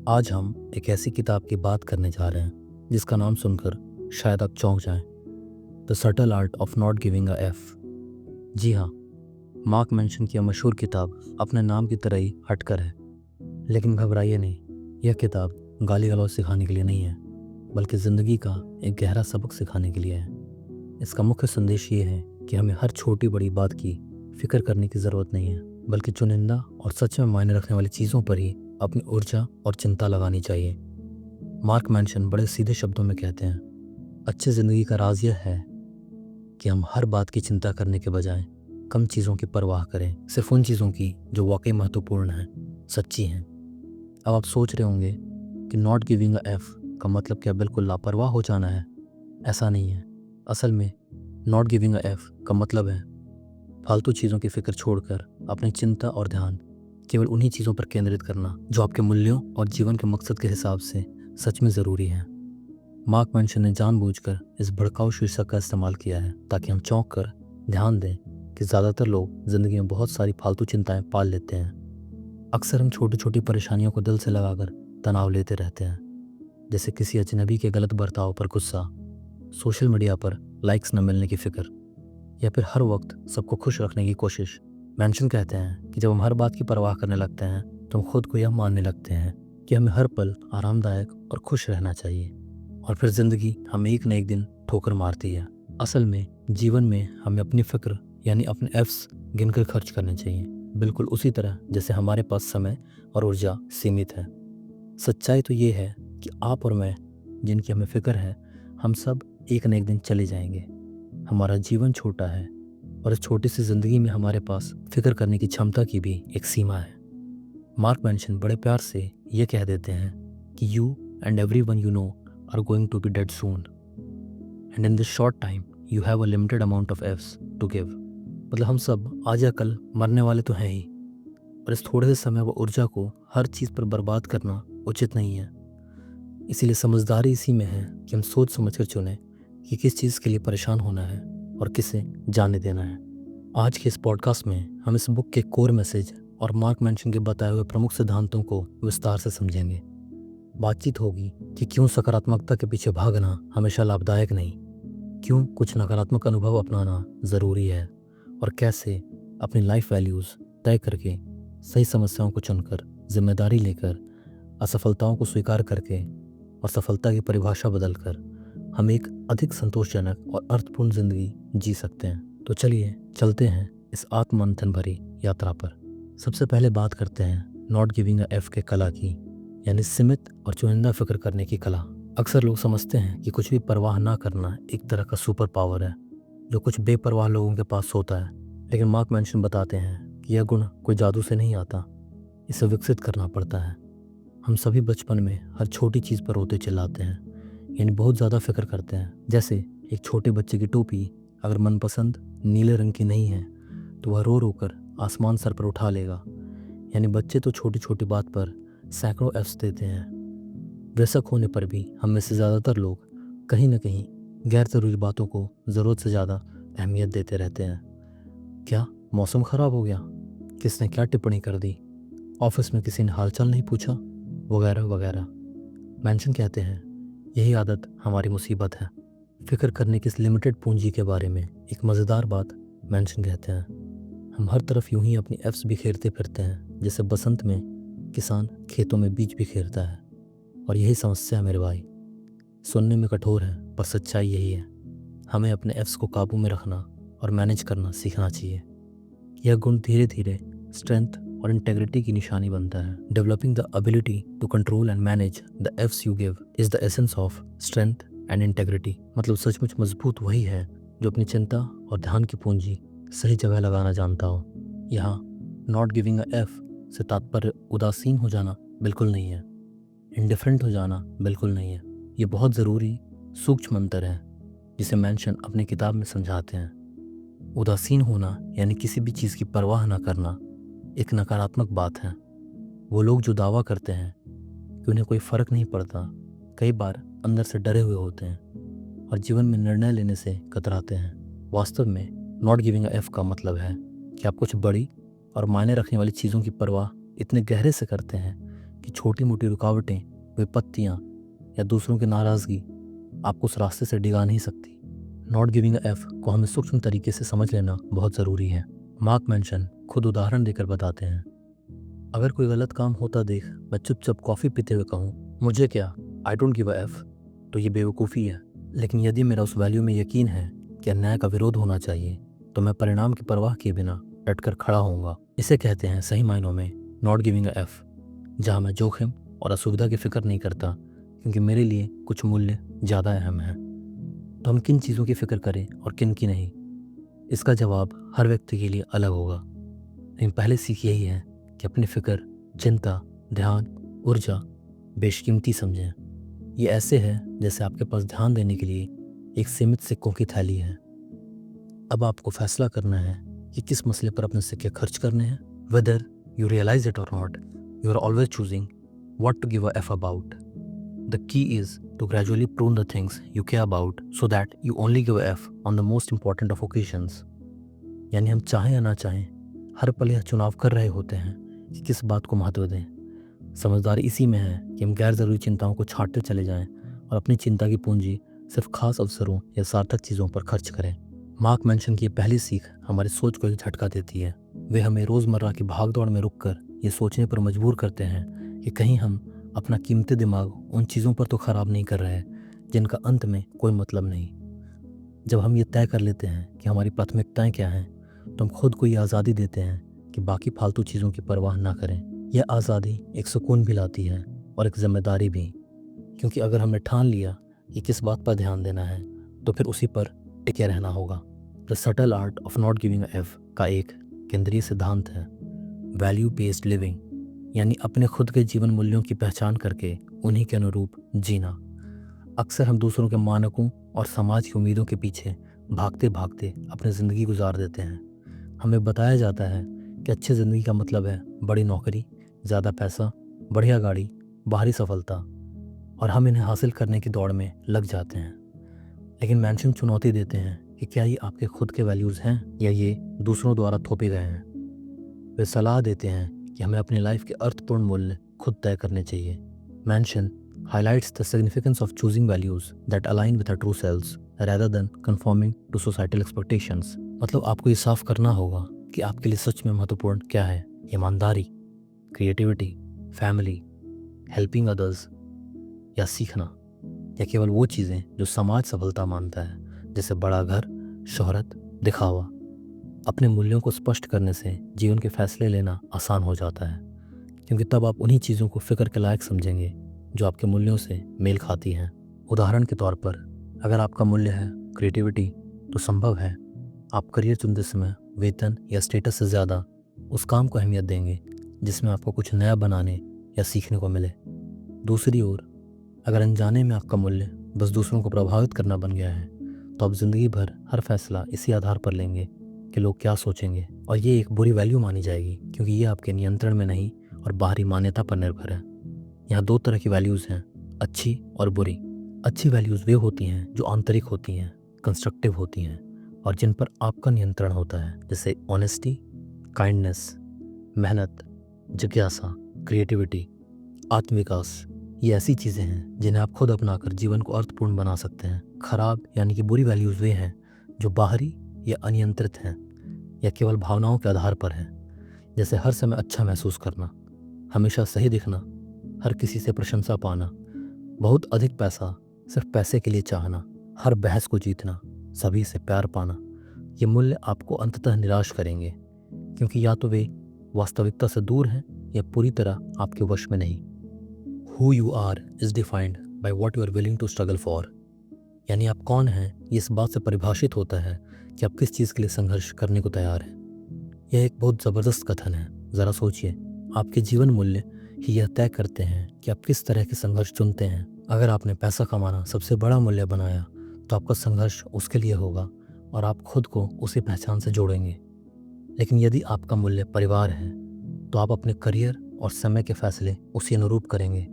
आज हम एक ऐसी किताब की बात करने जा रहे हैं जिसका नाम सुनकर शायद आप चौंक जाएं। The subtle art of not giving a F. जी हाँ, मार्क मेंशन की यह मशहूर किताब अपने नाम की तरह ही हटकर है। लेकिन घबराइए नहीं, यह किताब गाली गलौज सिखाने के लिए नहीं है, बल्कि ज़िंदगी का एक गहरा सबक सिखाने के लिए है। इसका मुख्य संदेश ये है कि हमें हर छोटी बड़ी बात की फिक्र करने की ज़रूरत नहीं है, बल्कि चुनिंदा और सच में मायने रखने वाली चीज़ों पर ही अपनी ऊर्जा और चिंता लगानी चाहिए। मार्क मेंशन बड़े सीधे शब्दों में कहते हैं, अच्छी ज़िंदगी का राज यह है कि हम हर बात की चिंता करने के बजाय कम चीज़ों की परवाह करें, सिर्फ उन चीज़ों की जो वाकई महत्वपूर्ण हैं, सच्ची हैं। अब आप सोच रहे होंगे कि नॉट गिविंग अ एफ का मतलब क्या बिल्कुल लापरवाह हो जाना है? ऐसा नहीं है। असल में नॉट गिविंग अ एफ का मतलब है फालतू चीज़ों की फिक्र छोड़कर अपनी चिंता और ध्यान केवल उन्हीं चीज़ों पर केंद्रित करना जो आपके मूल्यों और जीवन के मकसद के हिसाब से सच में ज़रूरी है। मार्क मेंशन ने जानबूझकर इस भड़काऊ शीर्षक का इस्तेमाल किया है ताकि हम चौंक कर ध्यान दें कि ज़्यादातर लोग ज़िंदगी में बहुत सारी फालतू चिंताएं पाल लेते हैं। अक्सर हम छोटी छोटी परेशानियों को दिल से लगाकर तनाव लेते रहते हैं, जैसे किसी अजनबी के गलत बर्ताव पर गुस्सा, सोशल मीडिया पर लाइक्स न मिलने की फिक्र, या फिर हर वक्त सबको खुश रखने की कोशिश। मेंशन कहते हैं कि जब हम हर बात की परवाह करने लगते हैं तो हम खुद को यह मानने लगते हैं कि हमें हर पल आरामदायक और खुश रहना चाहिए, और फिर ज़िंदगी हमें एक न एक दिन ठोकर मारती है। असल में जीवन में हमें अपनी फ़िक्र यानी अपने एफ्स गिनकर खर्च करने चाहिए, बिल्कुल उसी तरह जैसे हमारे पास समय और ऊर्जा सीमित है। सच्चाई तो ये है कि आप और मैं, जिनकी हमें फ़िक्र है, हम सब एक न एक दिन चले जाएंगे। हमारा जीवन छोटा है और इस छोटी सी ज़िंदगी में हमारे पास फ़िक्र करने की क्षमता की भी एक सीमा है। मार्क मेंशन बड़े प्यार से ये कह देते हैं कि you and everyone you know are going to be dead soon, and in this short time you have a limited amount of fucks to give. मतलब हम सब आज या कल मरने वाले तो हैं ही, और इस थोड़े से समय व ऊर्जा को हर चीज़ पर बर्बाद करना उचित नहीं है। इसीलिए समझदारी इसी में है कि हम सोच समझ कर चुनें कि किस चीज़ के लिए परेशान होना है और किसे जाने देना है। आज के इस पॉडकास्ट में हम इस बुक के कोर मैसेज और मार्क मेंशन के बताए हुए प्रमुख सिद्धांतों को विस्तार से समझेंगे। बातचीत होगी कि क्यों सकारात्मकता के पीछे भागना हमेशा लाभदायक नहीं, क्यों कुछ नकारात्मक अनुभव अपनाना ज़रूरी है, और कैसे अपनी लाइफ वैल्यूज़ तय करके सही समस्याओं को चुनकर जिम्मेदारी लेकर असफलताओं को स्वीकार करके और सफलता की परिभाषा बदलकर हम एक अधिक संतोषजनक और अर्थपूर्ण ज़िंदगी जी सकते हैं। तो चलिए चलते हैं इस आत्ममंथन भरी यात्रा पर। सबसे पहले बात करते हैं नॉट गिविंग अ एफ के कला की, यानी सीमित और चुनिंदा फिक्र करने की कला। अक्सर लोग समझते हैं कि कुछ भी परवाह ना करना एक तरह का सुपर पावर है जो कुछ बेपरवाह लोगों के पास होता है, लेकिन मार्क मेंशन बताते हैं कि यह गुण कोई जादू से नहीं आता, इसे विकसित करना पड़ता है। हम सभी बचपन में हर छोटी चीज़ पर रोते चिल्लाते हैं, यानी बहुत ज़्यादा फिक्र करते हैं। जैसे एक छोटे बच्चे की टोपी अगर मनपसंद नीले रंग की नहीं है तो वह रो रो कर आसमान सर पर उठा लेगा। यानी बच्चे तो छोटी छोटी बात पर सैकड़ों एफ्स देते हैं। वयस्क होने पर भी हम में से ज़्यादातर लोग कहीं ना कहीं गैर ज़रूरी बातों को ज़रूरत से ज़्यादा अहमियत देते रहते हैं। क्या मौसम ख़राब हो गया, किसने क्या टिप्पणी कर दी, ऑफिस में किसी ने हालचाल नहीं पूछा, वगैरह वगैरह। मेंशन कहते हैं यही आदत हमारी मुसीबत है। फिक्र करने की इस लिमिटेड पूंजी के बारे में एक मज़ेदार बात मेंशन कहते हैं, हम हर तरफ यूं ही अपनी एफ्स बिखेरते फिरते हैं जैसे बसंत में किसान खेतों में बीज बिखेरता है। और यही समस्या है मेरे भाई। सुनने में कठोर है पर सच्चाई यही है। हमें अपने एफ्स को काबू में रखना और मैनेज करना सीखना चाहिए। यह गुण धीरे धीरे स्ट्रेंथ और इंटेग्रिटी की निशानी बनता है। Developing the ability to control and manage the fucks you give is the essence of strength and integrity. मतलब सचमुच मजबूत वही है जो अपनी चिंता और ध्यान की पूंजी सही जगह लगाना जानता हो। यहाँ नॉट गिविंग अ एफ से तात्पर्य उदासीन हो जाना बिल्कुल नहीं है, इंडिफरेंट हो जाना बिल्कुल नहीं है। ये बहुत ज़रूरी सूक्ष्म अंतर है जिसे मेंशन अपनी किताब में समझाते हैं। उदासीन होना यानी किसी भी चीज़ की परवाह ना करना एक नकारात्मक बात है। वो लोग जो दावा करते हैं कि उन्हें कोई फ़र्क नहीं पड़ता, कई बार अंदर से डरे हुए होते हैं और जीवन में निर्णय लेने से कतराते हैं। वास्तव में नॉट गिविंग अ एफ का मतलब है कि आप कुछ बड़ी और मायने रखने वाली चीज़ों की परवाह इतने गहरे से करते हैं कि छोटी मोटी रुकावटें, विपत्तियाँ या दूसरों की नाराज़गी आपको उस रास्ते से डिगा नहीं सकती। नॉट गिविंग अ एफ को हमें सूक्ष्म तरीके से समझ लेना बहुत ज़रूरी है। मार्क मेंशन खुद उदाहरण देकर बताते हैं, अगर कोई गलत काम होता देख मैं चुपचाप कॉफ़ी पीते हुए कहूँ मुझे क्या, I don't give a F, तो ये बेवकूफ़ी है। लेकिन यदि मेरा उस वैल्यू में यकीन है कि अन्याय का विरोध होना चाहिए, तो मैं परिणाम की परवाह किए बिना डटकर खड़ा होऊंगा। इसे कहते हैं सही मायनों में नॉट गिविंग अ एफ, जहाँ मैं जोखिम और असुविधा की फिक्र नहीं करता, क्योंकि मेरे लिए कुछ मूल्य ज़्यादा अहम है। तो हम किन चीज़ों की फ़िक्र करें और किन की नहीं, इसका जवाब हर व्यक्ति के लिए अलग होगा। लेकिन पहले सीख यही है कि अपनी फ़िक्र, चिंता, ध्यान, ऊर्जा बेशकीमती समझें। ये ऐसे है जैसे आपके पास ध्यान देने के लिए एक सीमित सिक्कों की थैली है। अब आपको फैसला करना है कि किस मसले पर अपने सिक्के खर्च करने हैं। Whether you realise it or not, you are always choosing what to give a F about. The key is to gradually prune the things you care about so that you only give a F on the most important of occasions. यानी हम चाहें या ना चाहें, हर पल यह चुनाव कर रहे होते हैं कि किस बात को महत्व दें। समझदारी इसी में है कि हम गैर ज़रूरी चिंताओं को छांटते चले जाएं और अपनी चिंता की पूंजी सिर्फ खास अवसरों या सार्थक चीज़ों पर खर्च करें। मार्क मेंशन की पहली सीख हमारी सोच को एक झटका देती है। वे हमें रोज़मर्रा की भागदौड़ में रुककर ये सोचने पर मजबूर करते हैं कि कहीं हम अपना कीमती दिमाग उन चीज़ों पर तो ख़राब नहीं कर रहे जिनका अंत में कोई मतलब नहीं। जब हम ये तय कर लेते हैं कि हमारी प्राथमिकताएं क्या हैं, तो हम खुद को ये आज़ादी देते हैं कि बाकी फालतू चीज़ों की परवाह ना करें। यह आज़ादी एक सुकून भी लाती है और एक जिम्मेदारी भी, क्योंकि अगर हमने ठान लिया कि किस बात पर ध्यान देना है, तो फिर उसी पर टिके रहना होगा। The subtle art of not giving a F का एक केंद्रीय सिद्धांत है वैल्यू बेस्ड लिविंग, यानी अपने खुद के जीवन मूल्यों की पहचान करके उन्हीं के अनुरूप जीना। अक्सर हम दूसरों के मानकों और समाज की उम्मीदों के पीछे भागते भागते अपनी ज़िंदगी गुजार देते हैं। हमें बताया जाता है कि अच्छी ज़िंदगी का मतलब है बड़ी नौकरी, ज़्यादा पैसा, बढ़िया गाड़ी, बाहरी सफलता, और हम इन्हें हासिल करने की दौड़ में लग जाते हैं। लेकिन मेंशन चुनौती देते हैं कि क्या ये आपके खुद के वैल्यूज़ हैं या ये दूसरों द्वारा थोपे गए हैं। वे सलाह देते हैं कि हमें अपनी लाइफ के अर्थपूर्ण मूल्य खुद तय करने चाहिए। Mention highlights the significance of choosing values that align with our true selves rather than conforming to societal expectations. मतलब आपको ये साफ करना होगा कि आपके लिए सच में महत्वपूर्ण क्या है। ईमानदारी, क्रिएटिविटी, फैमिली, हेल्पिंग अदर्स, या सीखना, या केवल वो चीज़ें जो समाज सफलता मानता है, जैसे बड़ा घर, शोहरत, दिखावा। अपने मूल्यों को स्पष्ट करने से जीवन के फैसले लेना आसान हो जाता है, क्योंकि तब आप उन्हीं चीज़ों को फिक्र के लायक समझेंगे जो आपके मूल्यों से मेल खाती हैं। उदाहरण के तौर पर, अगर आपका मूल्य है क्रिएटिविटी, तो संभव है आप करियर चुनते समय वेतन या स्टेटस से ज़्यादा उस काम को अहमियत देंगे जिसमें आपको कुछ नया बनाने या सीखने को मिले। दूसरी ओर, अगर अनजाने में आपका मूल्य बस दूसरों को प्रभावित करना बन गया है, तो आप ज़िंदगी भर हर फैसला इसी आधार पर लेंगे कि लोग क्या सोचेंगे, और ये एक बुरी वैल्यू मानी जाएगी, क्योंकि ये आपके नियंत्रण में नहीं और बाहरी मान्यता पर निर्भर है। यहाँ दो तरह की वैल्यूज़ हैं, अच्छी और बुरी। अच्छी वैल्यूज़ वे होती हैं जो आंतरिक होती हैं, कंस्ट्रक्टिव होती हैं, और जिन पर आपका नियंत्रण होता है, जैसे ऑनेस्टी, काइंडनेस, मेहनत, जिज्ञासा, क्रिएटिविटी, आत्मविकास। ये ऐसी चीज़ें हैं जिन्हें आप खुद अपनाकर जीवन को अर्थपूर्ण बना सकते हैं। खराब यानी कि बुरी वैल्यूज़ वे हैं जो बाहरी या अनियंत्रित हैं, या केवल भावनाओं के आधार पर हैं, जैसे हर समय अच्छा महसूस करना, हमेशा सही दिखना, हर किसी से प्रशंसा पाना, बहुत अधिक पैसा सिर्फ पैसे के लिए चाहना, हर बहस को जीतना, सभी से प्यार पाना। ये मूल्य आपको अंततः निराश करेंगे, क्योंकि या तो वे वास्तविकता से दूर हैं या पूरी तरह आपके वश में नहीं। Who you are is defined by what you are willing to struggle for. यानी आप कौन हैं ये इस बात से परिभाषित होता है कि आप किस चीज़ के लिए संघर्ष करने को तैयार हैं। यह एक बहुत ज़बरदस्त कथन है। ज़रा सोचिए, आपके जीवन मूल्य ही यह तय करते हैं कि आप किस तरह के संघर्ष चुनते हैं। अगर आपने पैसा कमाना सबसे बड़ा मूल्य बनाया, तो आपका संघर्ष उसके लिए होगा और आप खुद को उसी पहचान से जोड़ेंगे। लेकिन यदि आपका मूल्य परिवार है, तो आप अपने करियर और समय के फैसले उसी अनुरूप करेंगे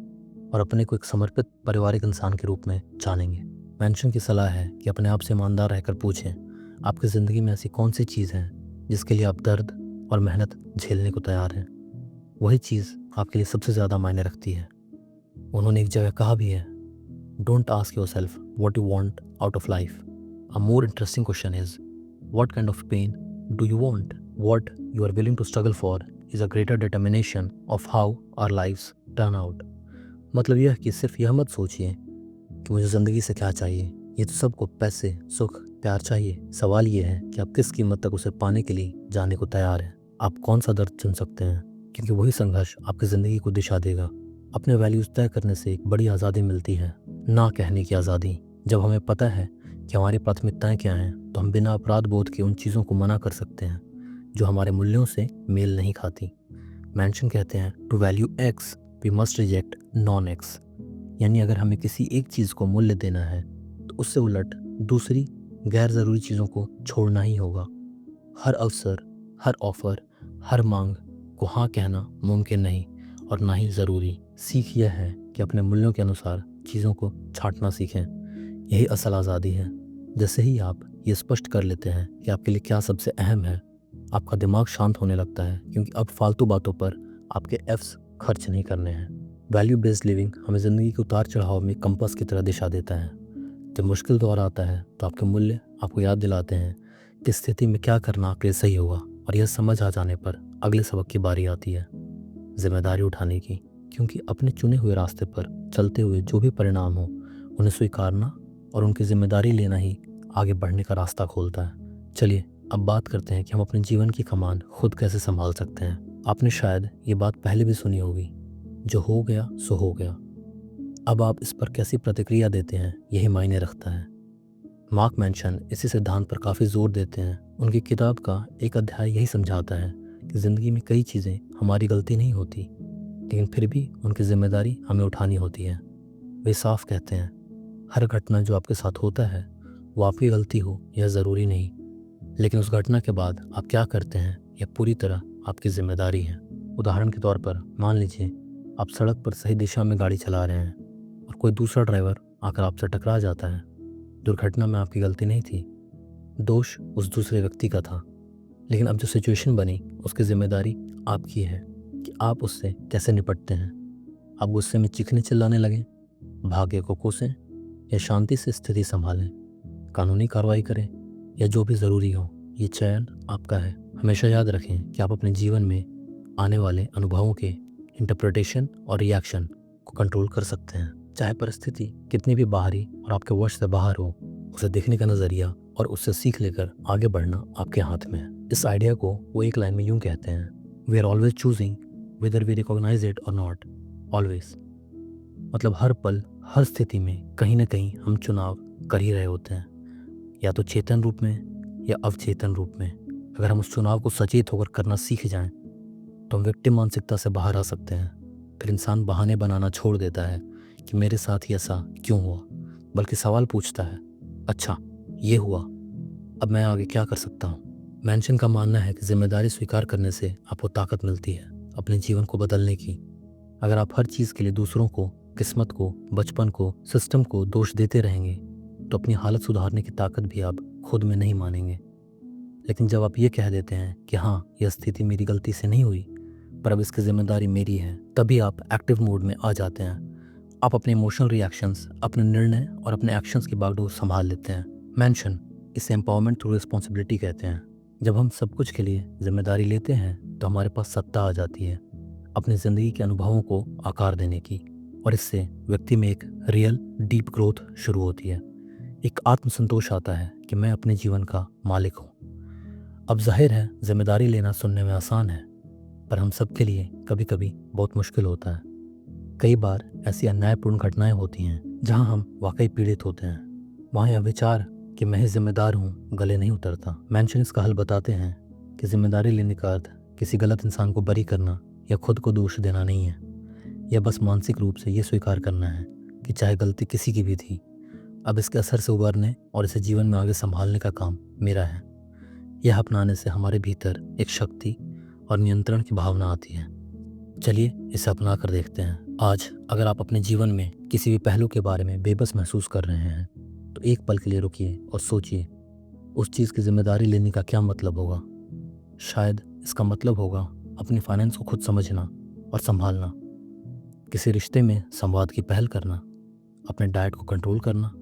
और अपने को एक समर्पित पारिवारिक इंसान के रूप में जानेंगे। मेंशन की सलाह है कि अपने आप से ईमानदार रहकर पूछें, आपकी ज़िंदगी में ऐसी कौन सी चीज़ है जिसके लिए आप दर्द और मेहनत झेलने को तैयार हैं। वही चीज़ आपके लिए सबसे ज़्यादा मायने रखती है। उन्होंने एक जगह कहा भी है, don't ask yourself what you want out of life, a more interesting question is what kind of pain do you want, what you are willing to struggle for is a greater determination of how our lives turn out. मतलब यह कि सिर्फ यह मत सोचिए कि मुझे ज़िंदगी से क्या चाहिए, ये तो सबको पैसे, सुख, प्यार चाहिए। सवाल ये है कि आप किस कीमत तक उसे पाने के लिए जाने को तैयार हैं। आप कौन सा दर्द चुन सकते हैं, क्योंकि वही संघर्ष आपकी ज़िंदगी को दिशा देगा। अपने वैल्यूज़ तय करने से एक बड़ी आज़ादी मिलती है, ना कहने की आज़ादी। जब हमें पता है कि हमारी प्राथमिकताएं क्या हैं, तो हम बिना अपराध बोध के उन चीज़ों को मना कर सकते हैं जो हमारे मूल्यों से मेल नहीं खाती। मेंशन कहते हैं, to value X we must reject non X. यानी अगर हमें किसी एक चीज़ को मूल्य देना है तो उससे उलट दूसरी गैर ज़रूरी चीज़ों को छोड़ना ही होगा। हर अवसर, हर ऑफ़र, हर मांग को हाँ कहना मुमकिन नहीं और ना ही ज़रूरी। सीख यह है कि अपने मूल्यों के अनुसार चीज़ों को छाँटना सीखें। यही असल आज़ादी है। जैसे ही आप ये स्पष्ट कर लेते हैं कि आपके लिए क्या सबसे अहम है, आपका दिमाग शांत होने लगता है, क्योंकि अब फालतू बातों पर आपके एफ्स खर्च नहीं करने हैं। वैल्यू बेस्ड लिविंग हमें ज़िंदगी के उतार चढ़ाव में कंपास की तरह दिशा देता है। जब मुश्किल दौर आता है तो आपके मूल्य आपको याद दिलाते हैं कि स्थिति में क्या करना आपके लिए सही होगा, और यह समझ आ जाने पर अगले सबक की बारी आती है, जिम्मेदारी उठाने की। क्योंकि अपने चुने हुए रास्ते पर चलते हुए जो भी परिणाम हो, उन्हें स्वीकारना और उनकी जिम्मेदारी लेना ही आगे बढ़ने का रास्ता खोलता है। चलिए अब बात करते हैं कि हम अपने जीवन की कमान खुद कैसे संभाल सकते हैं। आपने शायद ये बात पहले भी सुनी होगी, जो हो गया सो हो गया। अब आप इस पर कैसी प्रतिक्रिया देते हैं, यही मायने रखता है। मार्क मेंशन इसी सिद्धांत पर काफ़ी जोर देते हैं। उनकी किताब का एक अध्याय यही समझाता है कि ज़िंदगी में कई चीज़ें हमारी गलती नहीं होती, लेकिन फिर भी उनकी जिम्मेदारी हमें उठानी होती है। वे साफ कहते हैं, हर घटना जो आपके साथ होता है वो आपकी गलती हो यह ज़रूरी नहीं, लेकिन उस घटना के बाद आप क्या करते हैं यह पूरी तरह आपकी जिम्मेदारी है। उदाहरण के तौर पर मान लीजिए आप सड़क पर सही दिशा में गाड़ी चला रहे हैं और कोई दूसरा ड्राइवर आकर आपसे टकरा जाता है। दुर्घटना में आपकी गलती नहीं थी, दोष उस दूसरे व्यक्ति का था, लेकिन अब जो सिचुएशन बनी उसकी जिम्मेदारी आपकी है कि आप उससे कैसे निपटते हैं। आप गुस्से में चीखने चिल्लाने लगें, भाग्य को कोसें, या शांति से स्थिति संभालें, कानूनी कार्रवाई करें, या जो भी ज़रूरी हो, ये चयन आपका है। हमेशा याद रखें कि आप अपने जीवन में आने वाले अनुभवों के इंटरप्रिटेशन और रिएक्शन को कंट्रोल कर सकते हैं। चाहे परिस्थिति कितनी भी बाहरी और आपके वश से बाहर हो, उसे देखने का नज़रिया और उससे सीख लेकर आगे बढ़ना आपके हाथ में है। इस आइडिया को वो एक लाइन में यूँ कहते हैं, we are always choosing whether we recognise it or not, always. मतलब हर पल, हर स्थिति में कहीं ना कहीं हम चुनाव कर ही रहे होते हैं, या तो चेतन रूप में या अवचेतन रूप में। अगर हम उस चुनाव को सचेत होकर करना सीख जाएं तो हम विक्टिम मानसिकता से बाहर आ सकते हैं। फिर इंसान बहाने बनाना छोड़ देता है कि मेरे साथ ही ऐसा क्यों हुआ, बल्कि सवाल पूछता है, अच्छा ये हुआ, अब मैं आगे क्या कर सकता हूँ। मेंशन का मानना है कि जिम्मेदारी स्वीकार करने से आपको ताकत मिलती है अपने जीवन को बदलने की। अगर आप हर चीज़ के लिए दूसरों को, किस्मत को, बचपन को, सिस्टम को दोष देते रहेंगे तो अपनी हालत सुधारने की ताकत भी आप खुद में नहीं मानेंगे। लेकिन जब आप ये कह देते हैं कि हाँ, यह स्थिति मेरी गलती से नहीं हुई, पर अब इसकी जिम्मेदारी मेरी है, तभी आप एक्टिव मोड में आ जाते हैं। आप अपने इमोशनल रिएक्शंस, अपने निर्णय और अपने एक्शंस की बागडोर संभाल लेते हैं। मेंशन इसे एम्पावरमेंट थ्रू रिस्पॉन्सिबिलिटी कहते हैं। जब हम सब कुछ के लिए जिम्मेदारी लेते हैं तो हमारे पास सत्ता आ जाती है अपनी ज़िंदगी के अनुभवों को आकार देने की, और इससे व्यक्ति में एक रियल डीप ग्रोथ शुरू होती है। एक आत्मसंतोष आता है कि मैं अपने जीवन का मालिक हूँ। अब जाहिर है जिम्मेदारी लेना सुनने में आसान है, पर हम सब के लिए कभी कभी बहुत मुश्किल होता है। कई बार ऐसी अन्यायपूर्ण घटनाएं होती हैं जहां हम वाकई पीड़ित होते हैं। वहाँ यह विचार कि मैं ही जिम्मेदार हूँ गले नहीं उतरता। मेंशन इसका हल बताते हैं कि जिम्मेदारी लेने का अर्थ किसी गलत इंसान को बरी करना या खुद को दोष देना नहीं है। यह बस मानसिक रूप से ये स्वीकार करना है कि चाहे गलती किसी की भी थी, अब इसके असर से उबरने और इसे जीवन में आगे संभालने का काम मेरा है। यह अपनाने से हमारे भीतर एक शक्ति और नियंत्रण की भावना आती है। चलिए इसे अपना कर देखते हैं। आज अगर आप अपने जीवन में किसी भी पहलू के बारे में बेबस महसूस कर रहे हैं तो एक पल के लिए रुकिए और सोचिए उस चीज़ की जिम्मेदारी लेने का क्या मतलब होगा। शायद इसका मतलब होगा अपनी फाइनेंस को खुद समझना और संभालना, किसी रिश्ते में संवाद की पहल करना, अपने डाइट को कंट्रोल करना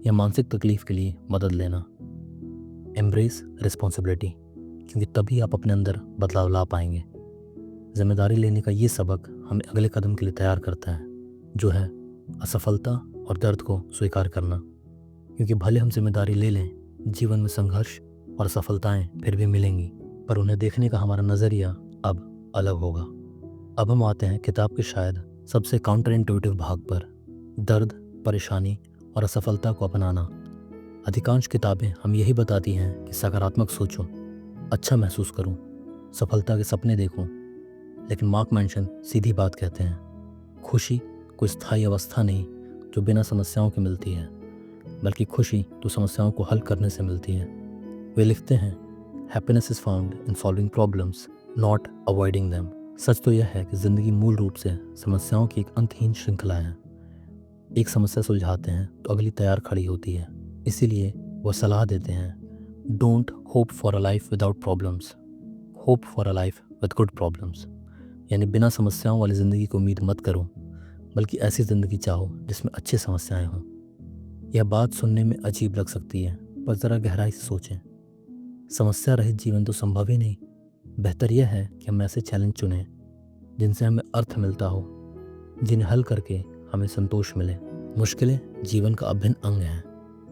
या मानसिक तकलीफ के लिए मदद लेना। एम्ब्रेस रिस्पॉन्सिबिलिटी, क्योंकि तभी आप अपने अंदर बदलाव ला पाएंगे। जिम्मेदारी लेने का ये सबक हमें अगले कदम के लिए तैयार करता है, जो है असफलता और दर्द को स्वीकार करना। क्योंकि भले हम जिम्मेदारी ले लें, जीवन में संघर्ष और असफलताएं फिर भी मिलेंगी, पर उन्हें देखने का हमारा नज़रिया अब अलग होगा। अब हम आते हैं किताब के शायद सबसे काउंटर इंट्यूटिव भाग पर, दर्द, परेशानी और असफलता को अपनाना। अधिकांश किताबें हम यही बताती हैं कि सकारात्मक सोचो, अच्छा महसूस करूं, सफलता के सपने देखूं, लेकिन मार्क मेंशन सीधी बात कहते हैं, खुशी कोई स्थायी अवस्था नहीं जो बिना समस्याओं के मिलती है, बल्कि खुशी तो समस्याओं को हल करने से मिलती है। वे लिखते हैं, happiness is found in solving problems, not avoiding them. सच तो यह है कि ज़िंदगी मूल रूप से समस्याओं की एक अंतहीन श्रृंखला है। एक समस्या सुलझाते हैं तो अगली तैयार खड़ी होती है। इसीलिए वह सलाह देते हैं, don't hope for a life without problems, hope for a life with good problems. यानी बिना समस्याओं वाली ज़िंदगी की उम्मीद मत करो, बल्कि ऐसी ज़िंदगी चाहो जिसमें अच्छी समस्याएं हों। यह बात सुनने में अजीब लग सकती है, पर ज़रा गहराई से सोचें। समस्या रहित जीवन तो संभव ही नहीं। बेहतर यह है कि हम ऐसे चैलेंज चुनें जिनसे हमें अर्थ मिलता हो, जिन्हें हल करके हमें संतोष मिले। मुश्किलें जीवन का अभिन्न अंग हैं,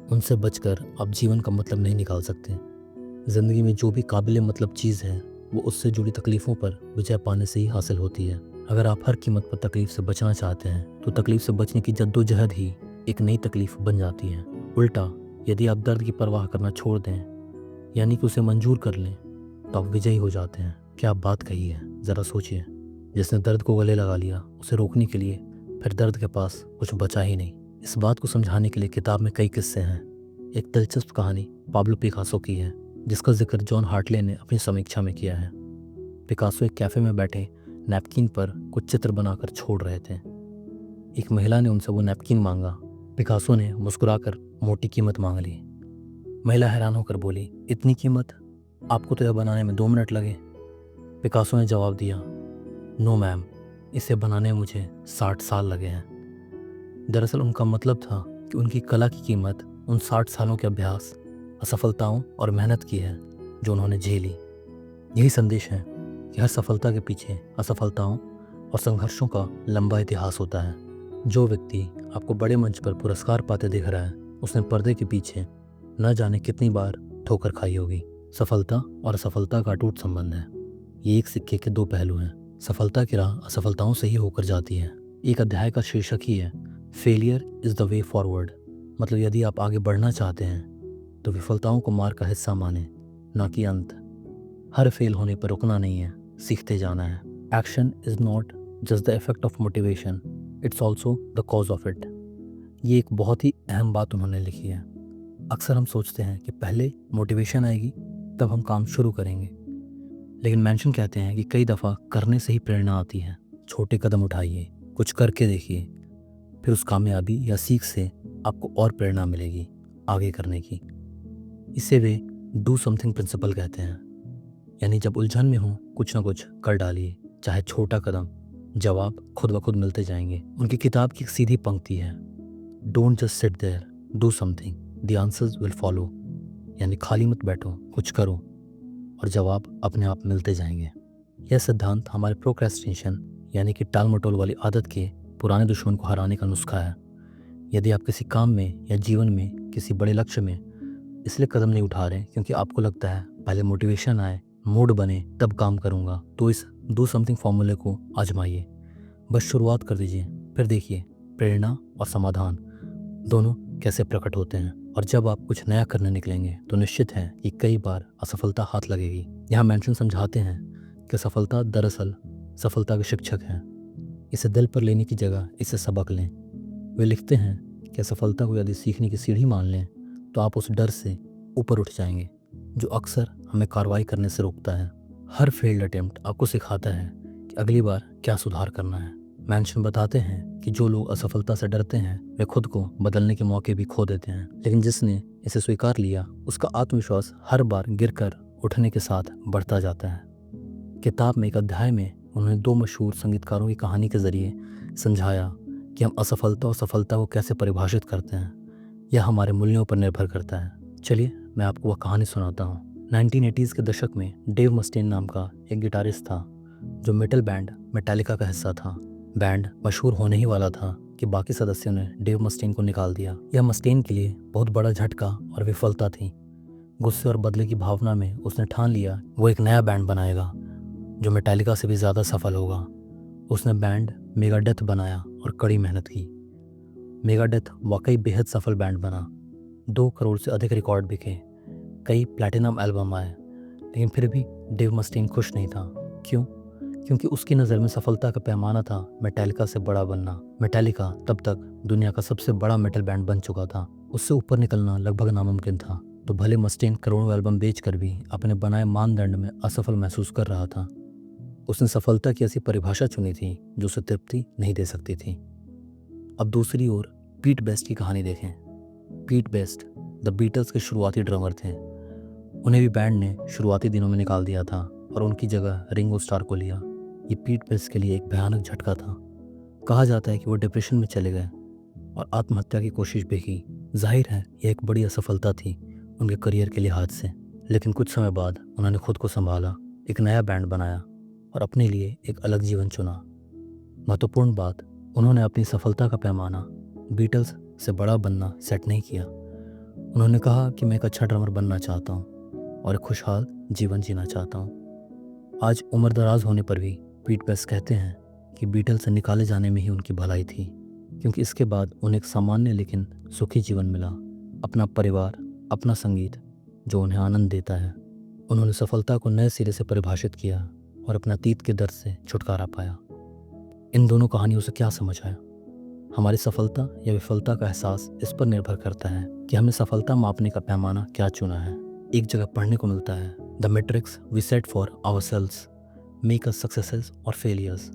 उनसे बचकर आप जीवन का मतलब नहीं निकाल सकते। ज़िंदगी में जो भी काबिल मतलब चीज़ है, वो उससे जुड़ी तकलीफ़ों पर विजय पाने से ही हासिल होती है। अगर आप हर कीमत पर तकलीफ़ से बचना चाहते हैं, तो तकलीफ़ से बचने की जद्दोजहद ही एक नई तकलीफ़ बन जाती है। उल्टा, यदि आप दर्द की परवाह करना छोड़ दें, यानी कि उसे मंजूर कर लें, तो आप विजयी हो जाते हैं। क्या बात कही है, ज़रा सोचिए। जिसने दर्द को गले लगा लिया, उसे रोकने के लिए फिर दर्द के पास कुछ बचा ही नहीं। इस बात को समझाने के लिए किताब में कई किस्से हैं। एक दिलचस्प कहानी पाब्लो पिकासो की है, जिसका जिक्र जॉन हार्टले ने अपनी समीक्षा में किया है। पिकासो एक कैफ़े में बैठे नैपकिन पर कुछ चित्र बनाकर छोड़ रहे थे। एक महिला ने उनसे वो नैपकिन मांगा। पिकासो ने मुस्कुराकर मोटी कीमत मांग ली। महिला हैरान होकर बोली, इतनी कीमत? आपको तो यह बनाने में 2 मिनट लगे। पिकासो ने जवाब दिया, नो मैम, इसे बनाने में मुझे 60 साल लगे हैं। दरअसल उनका मतलब था कि उनकी कला की कीमत उन 60 सालों के अभ्यास, असफलताओं और मेहनत की है जो उन्होंने झेली। यही संदेश है कि हर सफलता के पीछे असफलताओं और संघर्षों का लंबा इतिहास होता है। जो व्यक्ति आपको बड़े मंच पर पुरस्कार पाते दिख रहा है, उसने पर्दे के पीछे न जाने कितनी बार ठोकर खाई होगी। सफलता और असफलता का अटूट संबंध है। ये एक सिक्के के 2 पहलू हैं। सफलता की राह असफलताओं से ही होकर जाती है। एक अध्याय का शीर्षक ही है, failure is the way forward. मतलब यदि आप आगे बढ़ना चाहते हैं तो विफलताओं को मार्ग का हिस्सा माने, ना कि अंत। हर फेल होने पर रुकना नहीं है, सीखते जाना है। Action is not just the effect of motivation, it's also the cause of it. ये एक बहुत ही अहम बात उन्होंने लिखी है। अक्सर हम सोचते हैं कि पहले मोटिवेशन आएगी तब हम काम शुरू करेंगे, लेकिन मेंशन कहते हैं कि कई दफ़ा करने से ही प्रेरणा आती है। छोटे कदम उठाइए, कुछ करके देखिए, फिर उस कामयाबी या सीख से आपको और प्रेरणा मिलेगी आगे करने की। इसे वे डू समथिंग प्रिंसिपल कहते हैं। यानी जब उलझन में हो, कुछ ना कुछ कर डालिए, चाहे छोटा कदम, जवाब खुद ब खुद मिलते जाएंगे। उनकी किताब की एक सीधी पंक्ति है, don't just sit there, do something, the answers will follow. यानी खाली मत बैठो, कुछ करो और जवाब अपने आप मिलते जाएंगे। यह सिद्धांत हमारे प्रोक्रेस्टिनेशन यानी कि टाल मटोल वाली आदत के पुराने दुश्मन को हराने का नुस्खा है। यदि आप किसी काम में या जीवन में किसी बड़े लक्ष्य में इसलिए कदम नहीं उठा रहे क्योंकि आपको लगता है पहले मोटिवेशन आए, मूड बने, तब काम करूँगा, तो इस डू समथिंग फॉर्मूले को आजमाइए। बस शुरुआत कर दीजिए, फिर देखिए प्रेरणा और समाधान दोनों कैसे प्रकट होते हैं। और जब आप कुछ नया करने निकलेंगे तो निश्चित है कि कई बार असफलता हाथ लगेगी। यहाँ मेंशन समझाते हैं कि सफलता दरअसल सफलता के शिक्षक हैं। इसे दिल पर लेने की जगह इसे सबक लें। वे लिखते हैं कि सफलता को यदि सीखने की सीढ़ी मान लें तो आप उस डर से ऊपर उठ जाएंगे जो अक्सर हमें कार्रवाई करने से रोकता है। हर फेल्ड अटेम्प्ट आपको सिखाता है कि अगली बार क्या सुधार करना है। मेंशन बताते हैं कि जो लोग असफलता से डरते हैं वे खुद को बदलने के मौके भी खो देते हैं, लेकिन जिसने इसे स्वीकार लिया उसका आत्मविश्वास हर बार गिरकर उठने के साथ बढ़ता जाता है। किताब में एक अध्याय में उन्होंने दो मशहूर संगीतकारों की कहानी के ज़रिए समझाया कि हम असफलता और सफलता को कैसे परिभाषित करते हैं। यह हमारे मूल्यों पर निर्भर करता है। चलिए मैं आपको वह कहानी सुनाता हूँ। 1980s के दशक में डेव मस्टेन नाम का एक गिटारिस्ट था जो मेटल बैंड मेटालिका का हिस्सा था। बैंड मशहूर होने ही वाला था कि बाकी सदस्यों ने डेव मस्टेन को निकाल दिया। यह मस्टेन के लिए बहुत बड़ा झटका और विफलता थी। गुस्से और बदले की भावना में उसने ठान लिया वो एक नया बैंड बनाएगा जो मेटालिका से भी ज़्यादा सफल होगा। उसने बैंड मेगाडेथ बनाया और कड़ी मेहनत की। मेगाडेथ वाकई बेहद सफल बैंड बना। 2 करोड़ से अधिक रिकॉर्ड बिके, कई प्लैटिनम एल्बम आए, लेकिन फिर भी डेव मस्टेन खुश नहीं था। क्यों? क्योंकि उसकी नज़र में सफलता का पैमाना था मेटालिका से बड़ा बनना। मेटालिका तब तक दुनिया का सबसे बड़ा मेटल बैंड बन चुका था। उससे ऊपर निकलना लगभग नामुमकिन था। तो भले मस्टेन करोड़ों एल्बम बेचकर भी अपने बनाए मानदंड में असफल महसूस कर रहा था। उसने सफलता की ऐसी परिभाषा चुनी थी जो उसे तृप्ति नहीं दे सकती थी। अब दूसरी ओर पीट बेस्ट की कहानी देखें। पीट बेस्ट द बीटल्स के शुरुआती ड्रमर थे। उन्हें भी बैंड ने शुरुआती दिनों में निकाल दिया था और उनकी जगह रिंगो स्टार को लिया। ये पीट बेस्ट के लिए एक भयानक झटका था। कहा जाता है कि वो डिप्रेशन में चले गए और आत्महत्या की कोशिश भी की। जाहिर है यह एक बड़ी असफलता थी उनके करियर के लिहाज से, लेकिन कुछ समय बाद उन्होंने खुद को संभाला, एक नया बैंड बनाया और अपने लिए एक अलग जीवन चुना। महत्वपूर्ण बात, उन्होंने अपनी सफलता का पैमाना बीटल्स से बड़ा बनना सेट नहीं किया। उन्होंने कहा कि मैं एक अच्छा ड्रमर बनना चाहता हूँ और एक खुशहाल जीवन जीना चाहता हूँ। आज उम्र दराज होने पर भी पीट बेस्ट कहते हैं कि बीटल्स से निकाले जाने में ही उनकी भलाई थी, क्योंकि इसके बाद उन्हें एक सामान्य लेकिन सुखी जीवन मिला। अपना परिवार, अपना संगीत जो उन्हें आनंद देता है। उन्होंने सफलता को नए सिरे से परिभाषित किया और अपने अतीत के दर्द से छुटकारा पाया। इन दोनों कहानियों से क्या समझ आया? हमारी सफलता या विफलता का एहसास इस पर निर्भर करता है कि हमने सफलता मापने का पैमाना क्या चुना है। एक जगह पढ़ने को मिलता है, the metrics we set for ourselves make us successes or failures.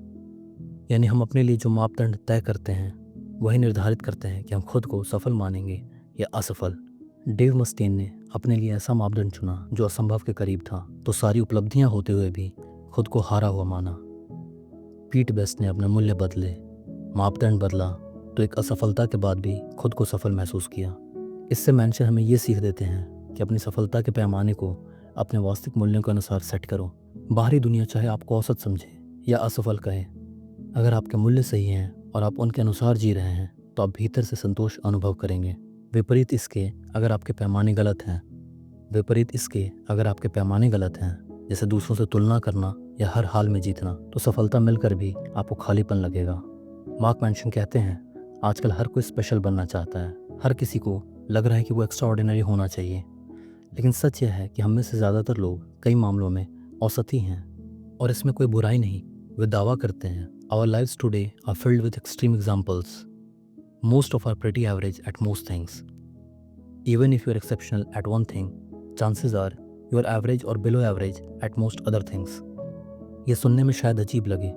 यानी हम अपने लिए जो मापदंड तय करते हैं वही निर्धारित करते हैं कि हम खुद को सफल मानेंगे या असफल। डेव मस्टेन ने अपने लिए ऐसा मापदंड चुना जो असंभव के करीब था, तो सारी उपलब्धियां होते हुए भी खुद को हारा हुआ माना। पीट बेस्ट ने अपने मूल्य बदले, मापदंड बदला, तो एक असफलता के बाद भी खुद को सफल महसूस किया। इससे मेंशन हमें ये सीख देते हैं कि अपनी सफलता के पैमाने को अपने वास्तविक मूल्यों के अनुसार सेट करो। बाहरी दुनिया चाहे आपको औसत समझे या असफल कहे, अगर आपके मूल्य सही हैं और आप उनके अनुसार जी रहे हैं तो आप भीतर से संतोष अनुभव करेंगे। विपरीत इसके अगर आपके पैमाने गलत हैं, जैसे दूसरों से तुलना करना या हर हाल में जीतना, तो सफलता मिलकर भी आपको खालीपन लगेगा। मार्क मैंशन कहते हैं, आजकल हर कोई स्पेशल बनना चाहता है। हर किसी को लग रहा है कि वो एक्स्ट्रा ऑर्डिनरी होना चाहिए, लेकिन सच यह है कि हम में से ज़्यादातर लोग कई मामलों में औसत ही हैं, और इसमें कोई बुराई नहीं। वे दावा करते हैं, our lives today are filled with extreme examples, most of are pretty average at most things. Even if you are exceptional at one thing, chances are you are average or below average at most other things. ये सुनने में शायद अजीब लगे,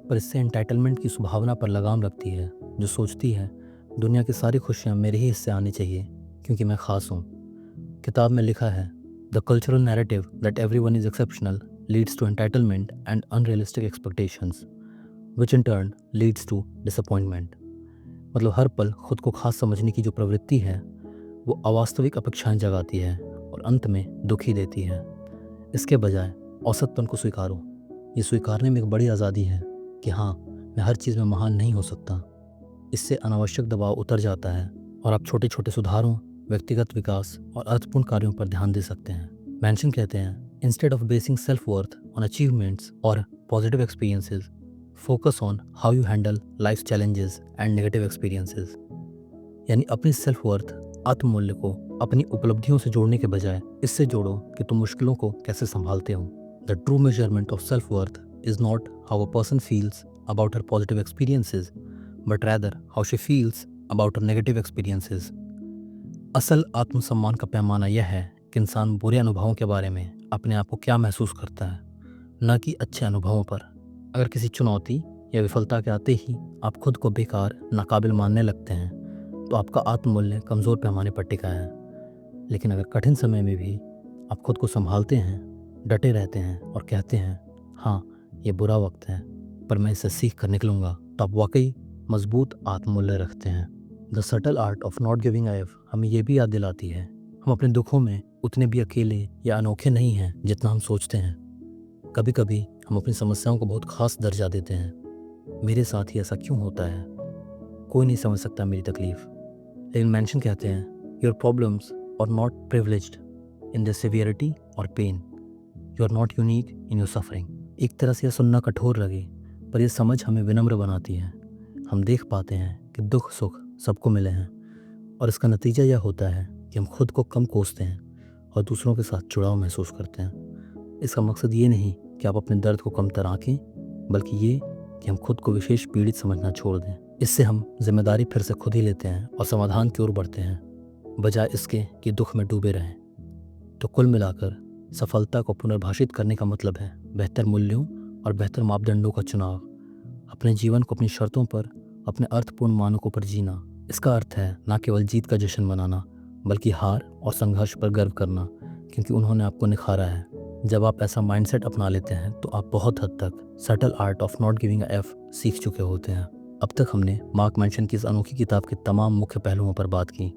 पर इससे entitlement की स्वभावना पर लगाम लगती है, जो सोचती है दुनिया की सारी खुशियाँ मेरे ही हिस्से आनी चाहिए क्योंकि मैं खास हूँ। किताब में लिखा है, the cultural narrative that everyone is exceptional leads to entitlement and unrealistic expectations, which in turn leads to disappointment. मतलब हर पल खुद को खास समझने की जो प्रवृत्ति है वो अवास्तविक अपेक्षाएं जगाती है और अंत में दुखी देती है। इसके बजाय औसतपन को स्वीकारो। ये स्वीकारने में एक बड़ी आज़ादी है कि हाँ, मैं हर चीज़ में महान नहीं हो सकता। इससे अनावश्यक दबाव उतर जाता है और आप छोटे छोटे सुधारों, व्यक्तिगत विकास और अर्थपूर्ण कार्यों पर ध्यान दे सकते हैं। मेंशन कहते हैं, instead of basing self worth on achievements और positive experiences, focus on how you handle life challenges and negative experiences. यानी अपनी सेल्फ वर्थ, आत्ममूल्य को अपनी उपलब्धियों से जोड़ने के बजाय इससे जोड़ो कि तुम मुश्किलों को कैसे संभालते हो। The true measurement of self worth is not how a person feels about her positive experiences, but rather how she feels about her negative experiences. असल आत्मसम्मान का पैमाना यह है कि इंसान बुरे अनुभवों के बारे में अपने आप को क्या महसूस करता है, न कि अच्छे अनुभवों पर। अगर किसी चुनौती या विफलता के आते ही आप खुद को बेकार, नाकाबिल मानने लगते हैं, तो आपका आत्ममूल्य कमज़ोर पैमाने पर टिका है। लेकिन अगर कठिन समय में भी आप खुद को संभालते हैं, डटे रहते हैं और कहते हैं, हाँ, ये बुरा वक्त है, पर मैं इसे सीख कर निकलूंगा, तो आप वाकई मजबूत आत्ममूल्य रखते हैं। The subtle art of not giving a F हमें ये भी याद दिलाती है हम अपने दुखों में उतने भी अकेले या अनोखे नहीं हैं जितना हम सोचते हैं। कभी कभी हम अपनी समस्याओं को बहुत खास दर्जा देते हैं। मेरे साथ ही ऐसा क्यों होता है, कोई नहीं समझ सकता मेरी तकलीफ। लेकिन मेंशन कहते हैं your problems are not privileged in the severity और pain, you are not unique in your suffering. एक तरह से यह सुनना कठोर लगे, पर यह समझ हमें विनम्र बनाती है। हम देख पाते हैं कि दुख सुख सबको मिले हैं, और इसका नतीजा यह होता है कि हम खुद को कम कोसते हैं और दूसरों के साथ जुड़ाव महसूस करते हैं। इसका मकसद ये नहीं कि आप अपने दर्द को कमतर आंकें, बल्कि ये कि हम खुद को विशेष पीड़ित समझना छोड़ दें। इससे हम जिम्मेदारी फिर से खुद ही लेते हैं और समाधान की ओर बढ़ते हैं, बजाय इसके कि दुख में डूबे रहें। तो कुल मिलाकर सफलता को पुनर्भाषित करने का मतलब है बेहतर मूल्यों और बेहतर मापदंडों का चुनाव, अपने जीवन को अपनी शर्तों पर, अपने अर्थपूर्ण मानकों पर जीना। इसका अर्थ है न केवल जीत का जश्न मनाना, बल्कि हार और संघर्ष पर गर्व करना, क्योंकि उन्होंने आपको निखारा है। जब आप ऐसा माइंडसेट अपना लेते हैं तो आप बहुत हद तक subtle art of not giving a F सीख चुके होते हैं। अब तक हमने मार्क मेंशन की इस अनोखी किताब के तमाम मुख्य पहलुओं पर बात की।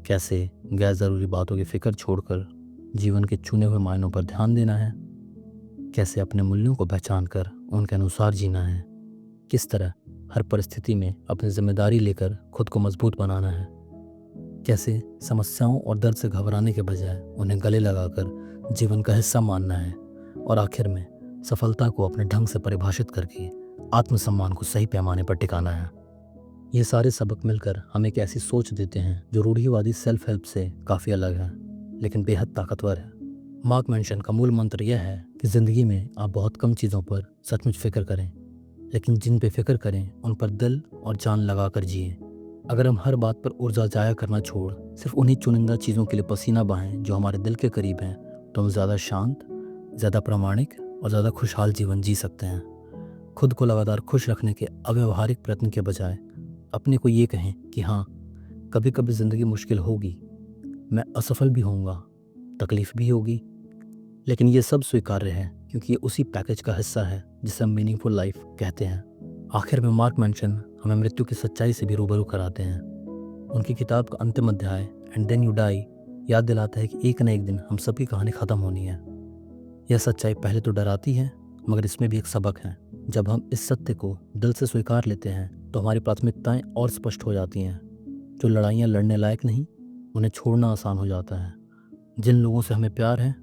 कैसे गैर ज़रूरी बातों की फिक्र छोड़कर जीवन के चुने हुए मायनों पर ध्यान देना है, कैसे अपने मूल्यों को पहचान कर उनके अनुसार जीना है, किस तरह हर परिस्थिति में अपनी जिम्मेदारी लेकर खुद को मजबूत बनाना है, कैसे समस्याओं और दर्द से घबराने के बजाय उन्हें गले लगाकर जीवन का हिस्सा मानना है, और आखिर में सफलता को अपने ढंग से परिभाषित करके आत्मसम्मान को सही पैमाने पर टिकाना है। ये सारे सबक मिलकर हमें एक ऐसी सोच देते हैं जो रूढ़िवादी सेल्फ हेल्प से काफ़ी अलग है, लेकिन बेहद ताकतवर है। मार्क मेंशन का मूल मंत्र यह है कि ज़िंदगी में आप बहुत कम चीज़ों पर सचमुच फिक्र करें, लेकिन जिन पे फिक्र करें उन पर दिल और जान लगा कर जिए। अगर हम हर बात पर ऊर्जा जाया करना छोड़ सिर्फ उन्हीं चुनिंदा चीज़ों के लिए पसीना बहाएं जो हमारे दिल के करीब हैं, तो हम ज़्यादा शांत, ज़्यादा प्रामाणिक और ज़्यादा खुशहाल जीवन जी सकते हैं। खुद को लगातार खुश रखने के अव्यवहारिक प्रयत्न के बजाय अपने को ये कहें कि हाँ, कभी कभी ज़िंदगी मुश्किल होगी, मैं असफल भी होऊंगा, तकलीफ भी होगी, लेकिन ये सब स्वीकार्य है क्योंकि ये उसी पैकेज का हिस्सा है जिसे हम मीनिंगफुल लाइफ कहते हैं। आखिर में मार्क मेंशन हमें मृत्यु की सच्चाई से भी रूबरू कराते हैं। उनकी किताब का अंतिम अध्याय एंड देन यू डाई याद दिलाता है कि एक न एक दिन हम सबकी कहानी ख़त्म होनी है। यह सच्चाई पहले तो डराती है, मगर इसमें भी एक सबक है। जब हम इस सत्य को दिल से स्वीकार लेते हैं तो हमारी प्राथमिकताएं और स्पष्ट हो जाती हैं। जो लड़ाइयाँ लड़ने लायक नहीं, उन्हें छोड़ना आसान हो जाता है। जिन लोगों से हमें प्यार है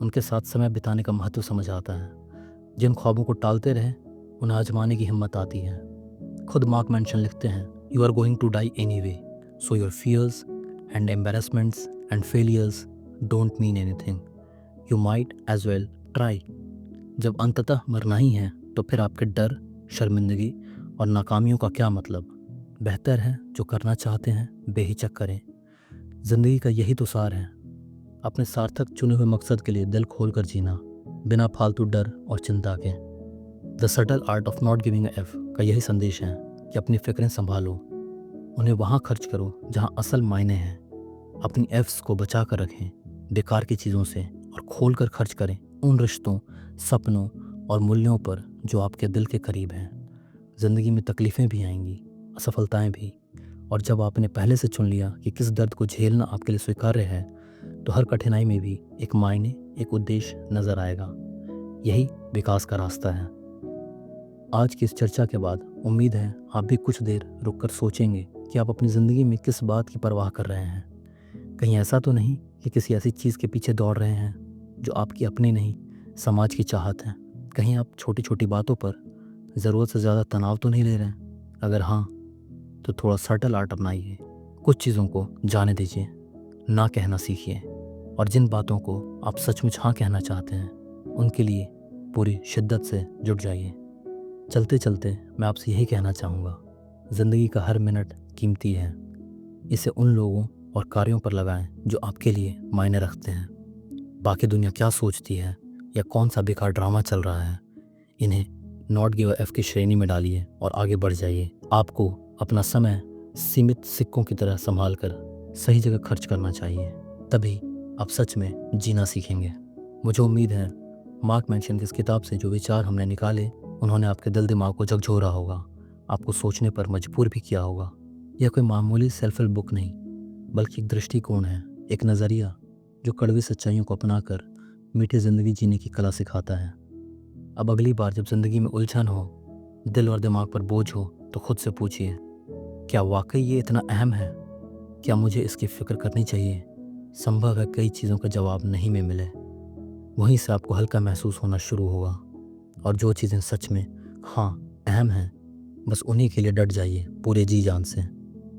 उनके साथ समय बिताने का महत्व समझ आता है। जिन ख्वाबों को टालते रहे उन्हें आजमाने की हिम्मत आती है। खुद मार्क मेंशन लिखते हैं, you are going to die anyway, so your fears and embarrassments and failures don't mean anything, you might as well try. जब अंततः मरना ही है तो फिर आपके डर, शर्मिंदगी और नाकामियों का क्या मतलब। बेहतर है जो करना चाहते हैं बेहिचक करें। ज़िंदगी का यही तो सार है, अपने सार्थक चुने हुए मकसद के लिए दिल खोल कर जीना, बिना फालतू डर और चिंता के। The subtle art of not giving a F का यही संदेश है कि अपनी फिक्रें संभालो, उन्हें वहाँ खर्च करो जहाँ असल मायने हैं। अपनी एफ्स को बचा कर रखें बेकार की चीज़ों से, और खोल कर खर्च करें उन रिश्तों, सपनों और मूल्यों पर जो आपके दिल के करीब हैं। ज़िंदगी में तकलीफ़ें भी आएंगी, असफलताएं भी, और जब आपने पहले से चुन लिया कि किस दर्द को झेलना आपके लिए स्वीकार्य है, तो हर कठिनाई में भी एक मायने, एक उद्देश्य नज़र आएगा। यही विकास का रास्ता है। आज की इस चर्चा के बाद उम्मीद है आप भी कुछ देर रुककर सोचेंगे कि आप अपनी ज़िंदगी में किस बात की परवाह कर रहे हैं। कहीं ऐसा तो नहीं कि किसी ऐसी चीज़ के पीछे दौड़ रहे हैं जो आपकी अपनी नहीं, समाज की चाहत है। कहीं आप छोटी छोटी बातों पर ज़रूरत से ज़्यादा तनाव तो नहीं ले रहे हैं। अगर हाँ, तो थोड़ा सटल आर्ट अपनाइए, कुछ चीज़ों को जाने दीजिए, ना कहना सीखिए, और जिन बातों को आप सचमुच हाँ कहना चाहते हैं उनके लिए पूरी शिद्दत से जुट जाइए। चलते चलते मैं आपसे यही कहना चाहूँगा, ज़िंदगी का हर मिनट कीमती है। इसे उन लोगों और कार्यों पर लगाएं जो आपके लिए मायने रखते हैं। बाकी दुनिया क्या सोचती है या कौन सा बेकार ड्रामा चल रहा है, इन्हें नॉट गिव अ एफ की श्रेणी में डालिए और आगे बढ़ जाइए। आपको अपना समय सीमित सिक्कों की तरह संभाल कर सही जगह खर्च करना चाहिए, तभी आप सच में जीना सीखेंगे। मुझे उम्मीद है मार्क मेंशन की इस किताब से जो विचार हमने निकाले उन्होंने आपके दिल दिमाग को झकझोरा होगा, आपको सोचने पर मजबूर भी किया होगा। यह कोई मामूली सेल्फ हेल्प बुक नहीं, बल्कि एक दृष्टिकोण है, एक नज़रिया जो कड़वी सच्चाइयों को अपनाकर मीठी ज़िंदगी जीने की कला सिखाता है। अब अगली बार जब ज़िंदगी में उलझन हो, दिल और दिमाग पर बोझ हो, तो खुद से पूछिए, क्या वाकई ये इतना अहम है? क्या मुझे इसकी फ़िक्र करनी चाहिए? संभव है कई चीज़ों का जवाब नहीं में मिले। वहीं से आपको हल्का महसूस होना शुरू होगा। और जो चीज़ें सच में हाँ अहम हैं, बस उन्हीं के लिए डट जाइए पूरे जी जान से।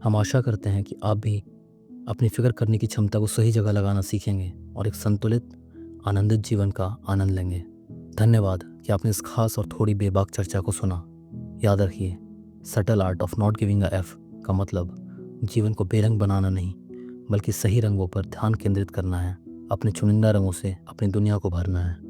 हम आशा करते हैं कि आप भी अपनी फ़िक्र करने की क्षमता को सही जगह लगाना सीखेंगे और एक संतुलित, आनंदित जीवन का आनंद लेंगे। धन्यवाद कि आपने इस खास और थोड़ी बेबाक चर्चा को सुना। याद रखिए, subtle art of not giving a F का मतलब जीवन को बेरंग बनाना नहीं, बल्कि सही रंगों पर ध्यान केंद्रित करना है। अपने चुनिंदा रंगों से अपनी दुनिया को भरना है।